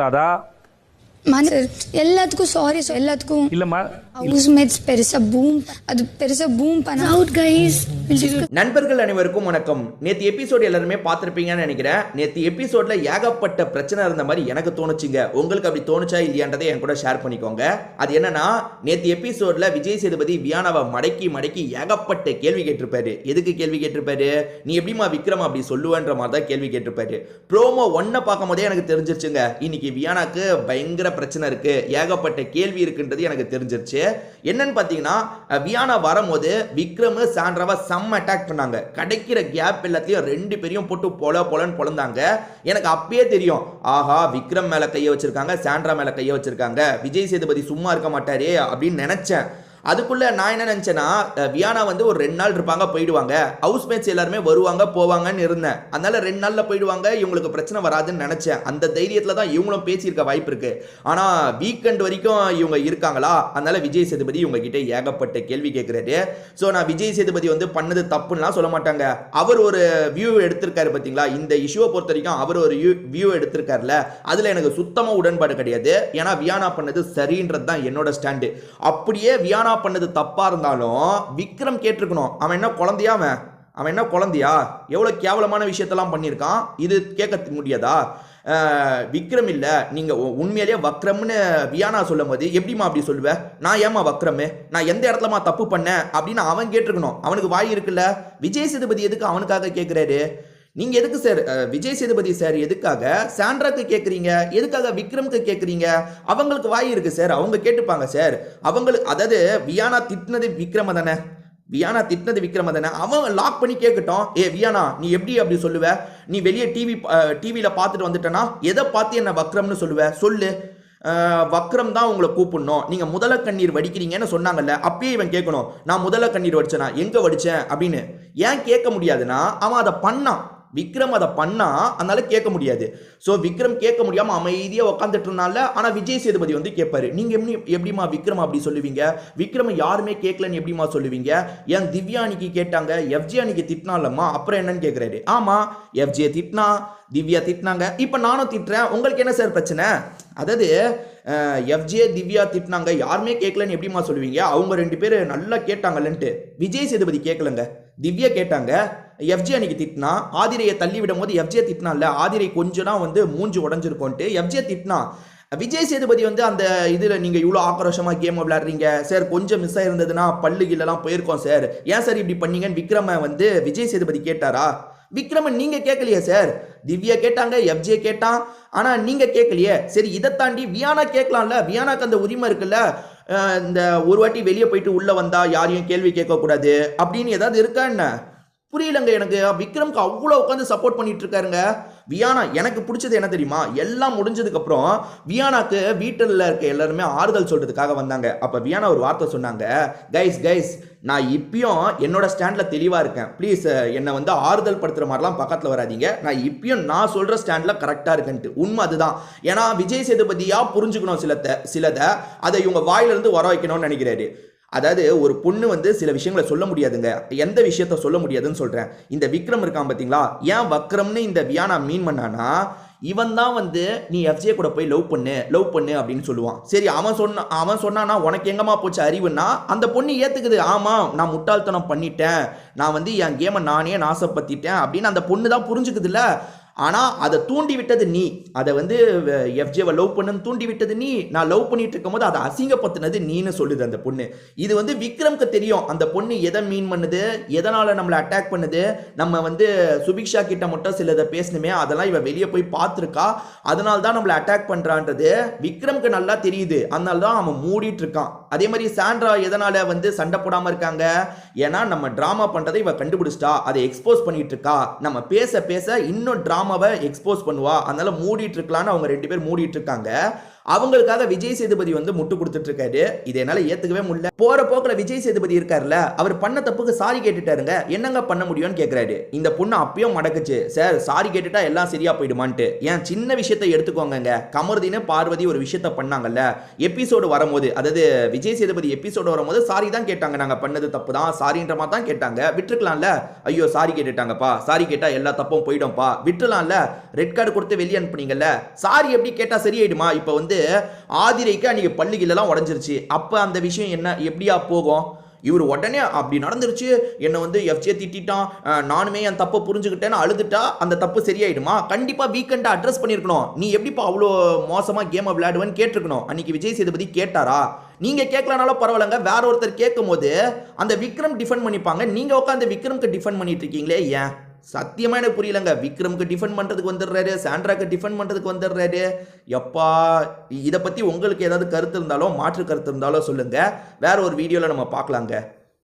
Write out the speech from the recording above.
ராதா எல்லாத்துக்கும் sorry sir, எல்லாத்துக்கும் இல்லம்மா ஹவுஸ்மேட்ஸ் பெருசா பூம் பண்ண அவுட் கைஸ். நண்பர்கள் அனைவருக்கும் வணக்கம். நேற்று எபிசோட் எல்லாருமே பார்த்துருப்பீங்கன்னு நினைக்கிறேன். நேற்று எபிசோட்ல ஏகப்பட்ட பிரச்சனை இருந்த மாதிரி எனக்கு தோணுச்சுங்க. உங்களுக்கு அப்படி தோணுச்சா இல்லையான்றதை என் கூட ஷேர் பண்ணிக்கோங்க. அது என்னன்னா, நேற்று எபிசோட்ல விஜய் சேதுபதி வியானாவை மடக்கி ஏகப்பட்ட கேள்வி கேட்டிருப்பாரு. எதுக்கு கேள்வி கேட்டிருப்பாரு? நீ எப்படிமா விக்ரம் அப்படி சொல்லுவேன்ற மாதிரி தான் கேள்வி கேட்டிருப்பாரு. ப்ரோமோ ஒன்னை பார்க்கும் போதே எனக்கு தெரிஞ்சிருச்சுங்க, இன்னைக்கு வியானாக்கு பயங்கர பிரச்சனை இருக்கு, ஏகப்பட்ட கேள்வி இருக்குன்றது எனக்கு தெரிஞ்சிருச்சு. என்னன்னு பாத்தீங்கன்னா, வியானா வரும்போது விக்ரம் சாண்ட்ராவை செம்ம அட்டாக் பண்ணாங்க. கிடைக்கிற கேப் எல்லாத்தையும் ரெண்டு பேரையும் போட்டு பொலன்னு பொழந்தாங்க. எனக்கு அப்பயே தெரியும், ஆஹா விக்ரம் மேல கைய வச்சிருக்காங்க, சாண்ட்ரா மேல கைய வச்சிருக்காங்க, விஜய் சேதுபதி சும்மா இருக்க மாட்டாரே அப்படின்னு நினைச்சேன். அதுக்குள்ள நான் என்ன நினைச்சேன்னா, வியானா வந்து ஒரு 2 நாள் இருப்பாங்க, போயிடுவாங்க. ஹவுஸ்மேட்ஸ் எல்லாருமே வருவாங்க போவாங்கன்னு இருந்தேன். அதனால 2 நாள்ல போயிடுவாங்க, இவங்களுக்கு பிரச்சனை வராதுன்னு நினைச்சேன். அந்த தைரியத்துல தான் இவங்களும் பேசியிருக்க வாய்ப்பு இருக்கு. ஆனா வீக்கெண்ட் வரைக்கும் இவங்க இருக்காங்களா? அதனால விஜய் சேதுபதி இவங்க கிட்ட ஏகப்பட்ட கேள்வி கேட்கிறாரு. ஸோ நான் விஜய் சேதுபதி வந்து பண்ணது தப்புன்னா சொல்ல மாட்டாங்க. அவர் ஒரு வியூ எடுத்திருக்காரு பாத்தீங்களா, இந்த இஷ்யூவை பொறுத்த வரைக்கும் அவர் ஒரு வியூ எடுத்திருக்காருல, அதுல எனக்கு சுத்தமா உடன்பாடு கிடையாது. ஏன்னா வியானா பண்ணது சரின்றது தான் என்னோட ஸ்டாண்டு. அப்படியே வியானா பண்ணது தப்பா இருந்தாலும் விக்ரம் கேட்டிருக்கணும். அவன் என்ன குழந்தையா? அவன் என்ன குழந்தையா? எவ்வளவு கேவலமான விஷயத்தெல்லாம் பண்ணியிருக்கான். இது கேட்க முடியாதா? விக்ரம் இல்ல, நீங்க உண்மையிலேயே வக்ரம்னு வியானா சொல்லும் போது எப்படிமா அப்படி சொல்லுவ? நான் ஏமா வக்ரம், நான் எந்த இடத்துலமா தப்பு பண்ணேன் அப்படின்னு அவன் கேட்டிருக்கணும். அவனுக்கு வாய் இருக்குல்ல. விஜய் சேதுபதி எதுக்கு அவனுக்காக கேட்கிறாரு? நீங்க எதுக்கு சார் விஜய் சேதுபதி சார் எதுக்காக சாண்ட்ராக்கு கேட்குறீங்க? எதுக்காக விக்ரம்க்கு கேட்குறீங்க? அவங்களுக்கு வாய் இருக்கு சார், அவங்க கேட்டுப்பாங்க சார். அவங்களுக்கு, அதாவது வியானா திட்டினது விக்ரம தானே, அவன் லாக் பண்ணி கேட்கட்டும். வியானா நீ எப்படி அப்படி சொல்லுவ? நீ வெளியே டிவியில பார்த்துட்டு வந்துட்டனா எதை பார்த்து என்ன வக்ரம்னு சொல்லுவ? சொல்லு. வக்ரம் தான் உங்களை கூப்பிடணும். நீங்க முதல கண்ணீர் வடிக்கிறீங்கன்னு சொன்னாங்கல்ல, அப்பயே இவன் கேட்கணும், நான் முதல கண்ணீர் வடிச்சேனா, எங்க வடிச்சேன் அப்படின்னு. ஏன் கேட்க முடியாதுன்னா, அவன் அதை பண்ணான், விக்ரம் அதை பண்ணா, அதனால கேட்க முடியாது. ஸோ விக்ரம் கேட்க முடியாம அமைதியா உட்காந்துட்டு இருந்தால. ஆனா விஜய் சேதுபதி வந்து கேட்பாரு, நீங்க எப்படிமா விக்ரம் அப்படி சொல்லுவீங்க? விக்ரம் யாருமே கேட்கலன்னு எப்படிமா சொல்லுவீங்க? ஏன் திவ்யா அன்னைக்கு கேட்டாங்க, எஃப்ஜே அன்னைக்கு திட்டினாலம்மா, அப்புறம் என்னன்னு கேட்கிறாரு. ஆமா எஃப்ஜே திட்டினா, திவ்யா திட்டினாங்க, இப்ப நானும் திட்டுறேன், உங்களுக்கு என்ன சார் பிரச்சனை? அதாவது எஃப்ஜே திவ்யா திட்டினாங்க, யாருமே கேட்கலன்னு எப்படிமா சொல்லுவீங்க? அவங்க 2 பேர் நல்லா கேட்டாங்கல்லன்ட்டு. விஜய் சேதுபதி கேட்கலங்க, திவ்யா கேட்டாங்க. எஃப்ஜே அன்னைக்கு திட்டினா, ஆதிரையை தள்ளி விடும் போது எஃப்ஜே திட்டினால, ஆதிரை கொஞ்சம் தான் வந்து மூஞ்சி உடஞ்சிருக்கோன்ட்டு எஃப்ஜே திட்டினா. விஜய் சேதுபதி வந்து அந்த இதுல நீங்க இவ்வளோ ஆக்ரோஷமா கேம் விளையாடுறீங்க சார், கொஞ்சம் மிஸ் ஆயிருந்ததுன்னா பல்லு கீழெல்லாம் போயிருக்கோம் சார், ஏன் சார் இப்படி பண்ணீங்கன்னு விக்ரம வந்து விஜய் சேதுபதி கேட்டாரா? விக்ரமன் நீங்க கேட்கலையே சார். திவ்யா கேட்டாங்க, எஃப்ஜே கேட்டான், ஆனா நீங்க கேட்கலையே. சரி, இதை தாண்டி வியானா கேட்கலாம்ல, வியானாக்கு அந்த உரிமை இருக்குல்ல. இந்த ஒரு வாட்டி வெளியே போயிட்டு உள்ள வந்தா யாரையும் கேள்வி கேட்க கூடாது அப்படின்னு ஏதாவது இருக்கா என்ன? புரியலங்க எனக்கு. விக்ரம்க்கு அவ்வளோ உட்காந்து சப்போர்ட் பண்ணிட்டு இருக்காருங்க. வியானா எனக்கு பிடிச்சது என்ன தெரியுமா? எல்லாம் முடிஞ்சதுக்கு அப்புறம் வியானாக்கு வீட்டில் இருக்க எல்லாருமே ஆறுதல் சொல்றதுக்காக வந்தாங்க. அப்ப வியானா ஒரு வார்த்தை சொன்னாங்க, கைஸ் நான் இப்பயும் என்னோட ஸ்டாண்ட்ல தெளிவா இருக்கேன், ப்ளீஸ் என்னை வந்து ஆறுதல் படுத்துற மாதிரிலாம் பக்கத்துல வராதீங்க, நான் இப்பயும் நான் சொல்ற ஸ்டாண்ட்ல கரெக்டா இருக்கேன்ட்டு. உண்மை அதுதான். ஏன்னா விஜய் சேதுபதியா புரிஞ்சுக்கணும் சிலதை, அதை இவங்க வாயிலிருந்து வர வைக்கணும்னு நினைக்கிறாரு. அதாவது ஒரு பொண்ணு வந்து சில விஷயங்களை சொல்ல முடியாதுங்க, எந்த விஷயத்த சொல்ல முடியாதுன்னு சொல்றேன். இந்த விக்ரம் இருக்கான் பாத்தீங்களா, ஏன் வக்ரம்னு இந்த வியானா மீன் பண்ணானா, இவன் தான் வந்து நீ எஃப்ஜே கூட போய் லவ் பண்ணு அப்படின்னு சொல்லுவான். சரி, அவன் சொன்னானா உனக்கு எங்கம்மா போச்சு அறிவுன்னா, அந்த பொண்ணு ஏத்துக்குது, ஆமா நான் முட்டாள்தனம் பண்ணிட்டேன், நான் வந்து என் கேமை நானே நாசப்படுத்திட்டேன் அப்படின்னு அந்த பொண்ணு தான் புரிஞ்சுக்குதுல்ல. ஆனா அதை தூண்டி விட்டது நீ, அதை வந்து எஃப்ஜேவை லவ் பண்ணுன்னு தூண்டி விட்டது நீ. நான் லவ் பண்ணிட்டு இருக்கும் போது அதை அசிங்கப்படுத்தினது நீன்னு சொல்லுது அந்த பொண்ணு. இது வந்து விக்ரம்க்கு தெரியும், அந்த பொண்ணு எதை மீன் பண்ணுது, எதனால நம்மளை அட்டாக் பண்ணுது. நம்ம வந்து சுபிக்ஷா கிட்ட மட்டும் சிலதை பேசணுமே, அதெல்லாம் இவ வெளியே போய் பார்த்துருக்கா, அதனால தான் நம்மளை அட்டாக் பண்றான்றது விக்ரம்க்கு நல்லா தெரியுது. அதனால தான் அவன் மூடிட்டு இருக்கான். அதே மாதிரி சாண்ட்ரா எதனால வந்து சண்டை போடாம இருக்காங்க? ஏன்னா நம்ம டிராமா பண்றதை இவ கண்டுபிடிச்சிட்டா, அதை எக்ஸ்போஸ் பண்ணிட்டு இருக்கா, நம்ம பேச இன்னும் டிராமாவை எக்ஸ்போஸ் பண்ணுவா, அதனால மூடிட்டு இருக்கலான்னு அவங்க 2 பேர் மூடிட்டு இருக்காங்க. அவங்களுக்காக விஜய் சேதுபதி வந்து முட்டு கொடுத்துட்டு இருக்காரு. இது என்னால ஏத்துக்கவே முடியல. போற போக்குல விஜய் சேதுபதி இருக்காருல்ல, அவர் பண்ண தப்புக்கு சாரி கேட்டுட்டாருங்க. என்னங்க பண்ண முடியும்னு கேக்குறாரு. இந்த பொண்ணு அப்பயும் மடக்குச்சு, சார் சாரி கேட்டுட்டா எல்லாம் சரியா போயிடுமான்ட்டு. ஏன் சின்ன விஷயத்தை எடுத்துக்கோங்க. கமருதீன் பார்வதி ஒரு விஷயத்த பண்ணாங்கல்ல, எபிசோடு வரும்போது, அதாவது விஜய் சேதுபதி எபிசோடு வரும்போது சாரி தான் கேட்டாங்க. நாங்க பண்ணது தப்பு தான், சாரின்ற மாதிரி தான் கேட்டாங்க. விட்டுருக்கலாம்ல. ஐயோ சாரி கேட்டுட்டாங்கப்பா, சாரி கேட்டா எல்லா தப்பும் போயிடும்பா, விட்டுலாம்ல. ரெட் கார்டு கொடுத்து வெளியே அனுப்புனீங்கல்ல, சாரி எப்படி கேட்டா சரியாயிடுமா? இப்ப வந்து ஆதிரைக்கு அன்னைக்கு பல்லுகிலாம் உடஞ்சிருச்சு. அப்ப அந்த விஷயம் என்ன எப்படியா போகும்? இவர் உடனே அப்படி நடந்துருச்சு, என்னை வந்து எஃப்ஜே திட்டான், நானுமே என் தப்பை புரிஞ்சுக்கிட்டேன்னு அழுதுட்டா அந்த தப்பு சரியாயிடுமா? கண்டிப்பா வீக்கெண்டை அட்ரஸ் பண்ணியிருக்கணும். நீ எப்படிப்பா அவ்வளோ மோசமாக கேமை விளையாடுவேன்னு கேட்டிருக்கணும். அன்னைக்கு விஜய் சேதுபதி கேட்டாரா? நீங்க கேட்கலனாலும் பரவாயில்லங்க, வேற ஒருத்தர் கேட்கும் போது அந்த விக்ரம் டிஃபெண்ட் பண்ணிப்பாங்க. நீங்க உட்காந்து விக்ரம்க்கு டிஃபெண்ட் பண்ணிட்டு இருக்கீங்களே, ஏன்? சத்தியமா எனக்கு புரியலங்க. விக்ரம்க்கு டிஃபெண்ட் பண்றதுக்கு வந்துடுறாரு, சாண்ட்ராக்கு டிஃபெண்ட் பண்றதுக்கு வந்துடுறாரு. எப்பா, இதை பத்தி உங்களுக்கு ஏதாவது கருத்து இருந்தாலும் மாற்று கருத்து இருந்தாலும் சொல்லுங்க. வேற ஒரு வீடியோல நம்ம பார்க்கலாங்க.